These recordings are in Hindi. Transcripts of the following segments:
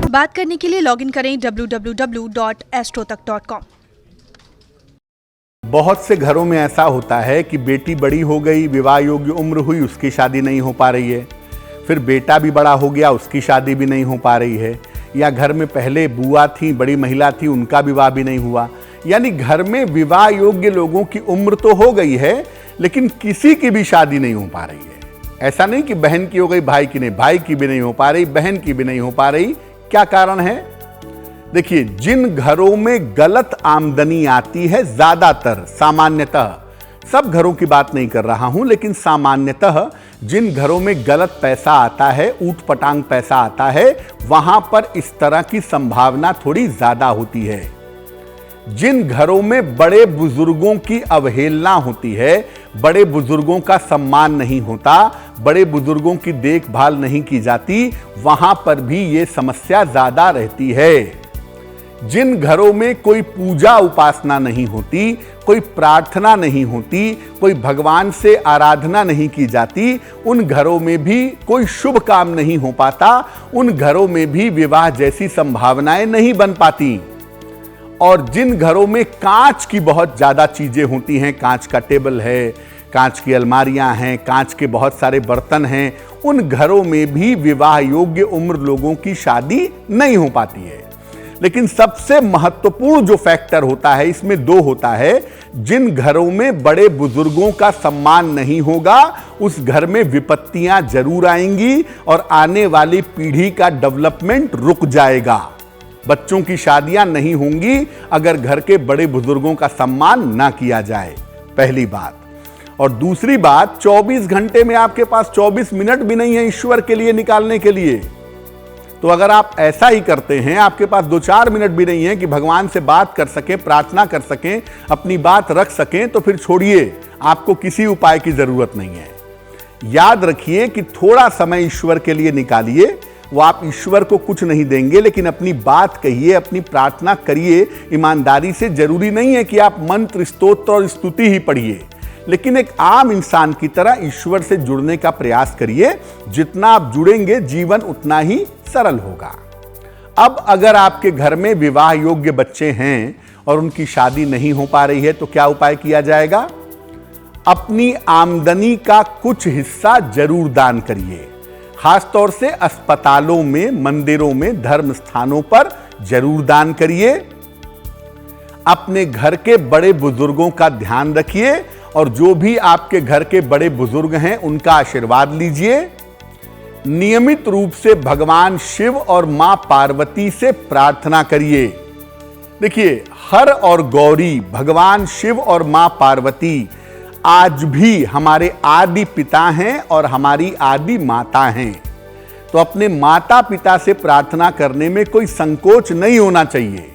बात करने के लिए लॉगिन करें www.astrotak.com। बहुत से घरों में ऐसा होता है कि बेटी बड़ी हो गई, विवाह योग्य उम्र हुई, उसकी शादी नहीं हो पा रही है। फिर बेटा भी बड़ा हो गया, उसकी शादी भी नहीं हो पा रही है। या घर में पहले बुआ थी, बड़ी महिला थी, उनका विवाह भी नहीं हुआ। यानी घर में विवाह योग्य लोगों की उम्र तो हो गई है, लेकिन किसी की भी शादी नहीं हो पा रही है। ऐसा नहीं कि बहन की हो गई, भाई की नहीं, भाई की भी नहीं हो पा रही, बहन की भी नहीं हो पा रही। क्या कारण है? देखिए, जिन घरों में गलत आमदनी आती है, ज्यादातर, सामान्यतः, सब घरों की बात नहीं कर रहा हूं, लेकिन सामान्यतः जिन घरों में गलत पैसा आता है, ऊट-पटांग पैसा आता है, वहां पर इस तरह की संभावना थोड़ी ज्यादा होती है। जिन घरों में बड़े बुजुर्गों की अवहेलना होती है, बड़े बुजुर्गों का सम्मान नहीं होता, बड़े बुजुर्गों की देखभाल नहीं की जाती, वहां पर भी यह समस्या ज्यादा रहती है। जिन घरों में कोई पूजा उपासना नहीं होती, कोई प्रार्थना नहीं होती, कोई भगवान से आराधना नहीं की जाती, उन घरों में भी कोई शुभ काम नहीं हो पाता, उन घरों में भी विवाह जैसी संभावनाएं नहीं बन पाती। और जिन घरों में कांच की बहुत ज्यादा चीजें होती हैं, कांच का टेबल है, कांच की अलमारियां हैं, कांच के बहुत सारे बर्तन हैं, उन घरों में भी विवाह योग्य उम्र लोगों की शादी नहीं हो पाती है। लेकिन सबसे महत्वपूर्ण जो फैक्टर होता है, इसमें दो होता है। जिन घरों में बड़े बुजुर्गों का सम्मान नहीं होगा, उस घर में विपत्तियां जरूर आएंगी और आने वाली पीढ़ी का डेवलपमेंट रुक जाएगा। बच्चों की शादियां नहीं होंगी अगर घर के बड़े बुजुर्गों का सम्मान ना किया जाए, पहली बात। और दूसरी बात, 24 घंटे में आपके पास 24 मिनट भी नहीं है ईश्वर के लिए निकालने के लिए। तो अगर आप ऐसा ही करते हैं, आपके पास 2-4 मिनट भी नहीं है कि भगवान से बात कर सकें, प्रार्थना कर सकें, अपनी बात रख सकें, तो फिर छोड़िए, आपको किसी उपाय की जरूरत नहीं है। याद रखिए कि थोड़ा समय ईश्वर के लिए निकालिए। वो आप ईश्वर को कुछ नहीं देंगे, लेकिन अपनी बात कहिए, अपनी प्रार्थना करिए ईमानदारी से। जरूरी नहीं है कि आप मंत्र, स्तोत्र और स्तुति ही पढ़िए, लेकिन एक आम इंसान की तरह ईश्वर से जुड़ने का प्रयास करिए। जितना आप जुड़ेंगे, जीवन उतना ही सरल होगा। अब अगर आपके घर में विवाह योग्य बच्चे हैं और उनकी शादी नहीं हो पा रही है, तो क्या उपाय किया जाएगा? अपनी आमदनी का कुछ हिस्सा जरूर दान करिए। खासतौर से अस्पतालों में, मंदिरों में, धर्म स्थानों पर जरूर दान करिए। अपने घर के बड़े बुजुर्गों का ध्यान रखिए और जो भी आपके घर के बड़े बुजुर्ग हैं, उनका आशीर्वाद लीजिए। नियमित रूप से भगवान शिव और मां पार्वती से प्रार्थना करिए। देखिए, हर और गौरी, भगवान शिव और मां पार्वती आज भी हमारे आदि पिता हैं और हमारी आदि माता हैं। तो अपने माता पिता से प्रार्थना करने में कोई संकोच नहीं होना चाहिए।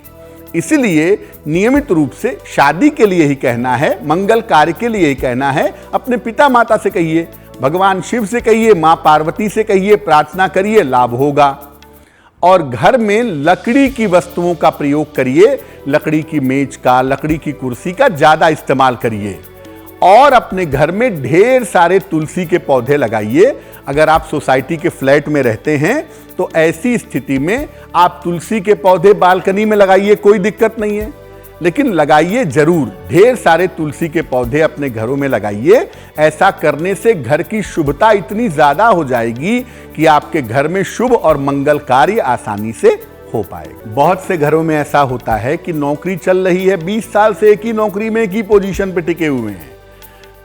इसलिए नियमित रूप से, शादी के लिए ही कहना है, मंगल कार्य के लिए ही कहना है, अपने पिता माता से कहिए, भगवान शिव से कहिए, मां पार्वती से कहिए, प्रार्थना करिए, लाभ होगा। और घर में लकड़ी की वस्तुओं का प्रयोग करिए। लकड़ी की मेज का, लकड़ी की कुर्सी का ज्यादा इस्तेमाल करिए। और अपने घर में ढेर सारे तुलसी के पौधे लगाइए। अगर आप सोसाइटी के फ्लैट में रहते हैं, तो ऐसी स्थिति में आप तुलसी के पौधे बालकनी में लगाइए, कोई दिक्कत नहीं है, लेकिन लगाइए जरूर। ढेर सारे तुलसी के पौधे अपने घरों में लगाइए। ऐसा करने से घर की शुभता इतनी ज्यादा हो जाएगी कि आपके घर में शुभ और मंगल कार्य आसानी से हो पाएगा। बहुत से घरों में ऐसा होता है कि नौकरी चल रही है, 20 साल से एक ही नौकरी में, एक ही पोजीशन पे टिके हुए हैं।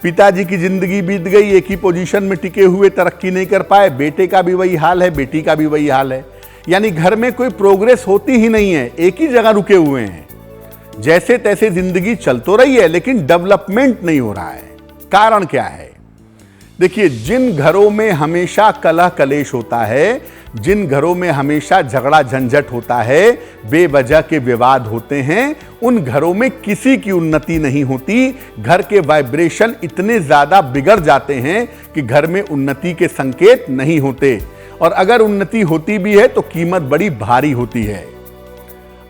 पिताजी की जिंदगी बीत गई, एक ही पोजीशन में टिके हुए, तरक्की नहीं कर पाए। बेटे का भी वही हाल है, बेटी का भी वही हाल है। यानी घर में कोई प्रोग्रेस होती ही नहीं है, एक ही जगह रुके हुए हैं। जैसे तैसे जिंदगी चल तो रही है, लेकिन डेवलपमेंट नहीं हो रहा है। कारण क्या है? देखिए, जिन घरों में हमेशा कलह कलेश होता है, जिन घरों में हमेशा झगड़ा झंझट होता है, बेवजह के विवाद होते हैं, उन घरों में किसी की उन्नति नहीं होती। घर के वाइब्रेशन इतने ज्यादा बिगड़ जाते हैं कि घर में उन्नति के संकेत नहीं होते। और अगर उन्नति होती भी है तो कीमत बड़ी भारी होती है।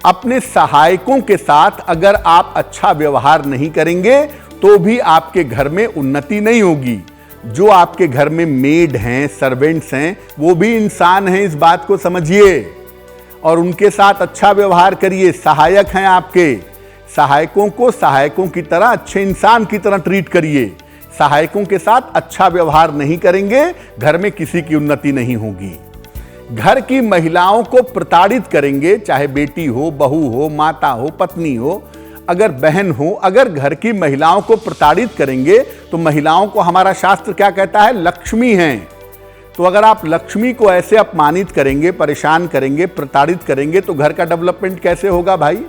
अपने सहायकों के साथ अगर आप अच्छा व्यवहार नहीं करेंगे, तो भी आपके घर में उन्नति नहीं होगी। जो आपके घर में मेड हैं, सर्वेंट्स हैं, वो भी इंसान हैं, इस बात को समझिए। और उनके साथ अच्छा व्यवहार करिए। सहायक हैं आपके, सहायकों को सहायकों की तरह, अच्छे इंसान की तरह ट्रीट करिए। सहायकों के साथ अच्छा व्यवहार नहीं करेंगे, घर में किसी की उन्नति नहीं होगी। घर की महिलाओं को प्रताड़ित करेंगे, चाहे बेटी हो, बहू हो, माता हो, पत्नी हो, अगर बहन हो, अगर घर की महिलाओं को प्रताड़ित करेंगे तो महिलाओं को हमारा शास्त्र क्या कहता है? लक्ष्मी हैं। तो अगर आप लक्ष्मी को ऐसे अपमानित करेंगे, परेशान करेंगे, प्रताड़ित करेंगे तो घर का डेवलपमेंट कैसे होगा भाई?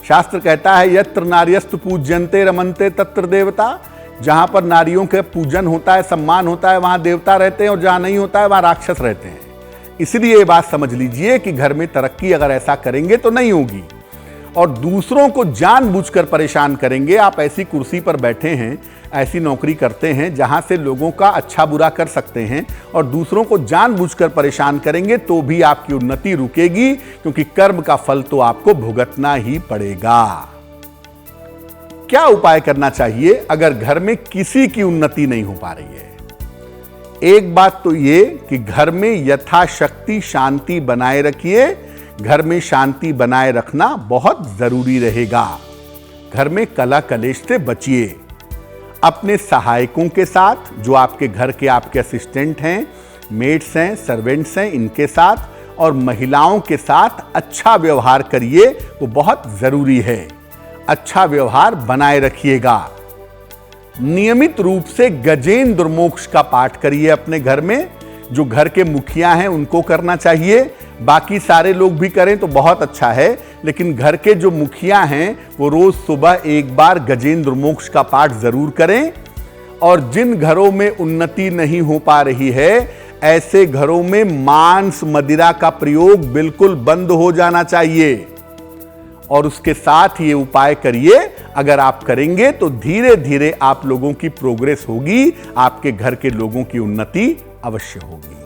शास्त्र कहता है यत्र नार्यस्तु पूज्यन्ते रमन्ते तत्र देवता। जहां पर नारियों के पूजन होता है, सम्मान होता है, वहां देवता रहते हैं, और जहां नहीं होता है वहां राक्षस रहते हैं। इसलिए ये बात समझ लीजिए कि घर में तरक्की अगर ऐसा करेंगे तो नहीं होगी। और दूसरों को जानबूझकर परेशान करेंगे। आप ऐसी कुर्सी पर बैठे हैं, ऐसी नौकरी करते हैं जहां से लोगों का अच्छा बुरा कर सकते हैं, और दूसरों को जानबूझकर परेशान करेंगे तो भी आपकी उन्नति रुकेगी, क्योंकि कर्म का फल तो आपको भुगतना ही पड़ेगा। क्या उपाय करना चाहिए अगर घर में किसी की उन्नति नहीं हो पा रही है? एक बात तो ये कि घर में यथाशक्ति शांति बनाए रखिए। घर में शांति बनाए रखना बहुत जरूरी रहेगा। घर में कलह कलेश से बचिए। अपने सहायकों के साथ, जो आपके घर के आपके असिस्टेंट हैं, मेड्स हैं, सर्वेंट्स हैं, इनके साथ और महिलाओं के साथ अच्छा व्यवहार करिए, वो बहुत जरूरी है। अच्छा व्यवहार बनाए रखिएगा। नियमित रूप से गजेंद्र मोक्ष का पाठ करिए अपने घर में। जो घर के मुखिया हैं उनको करना चाहिए, बाकी सारे लोग भी करें तो बहुत अच्छा है, लेकिन घर के जो मुखिया हैं वो रोज सुबह एक बार गजेंद्र मोक्ष का पाठ जरूर करें। और जिन घरों में उन्नति नहीं हो पा रही है, ऐसे घरों में मांस मदिरा का प्रयोग बिल्कुल बंद हो जाना चाहिए। और उसके साथ ये उपाय करिए, अगर आप करेंगे तो धीरे धीरे आप लोगों की प्रोग्रेस होगी, आपके घर के लोगों की उन्नति अवश्य होगी।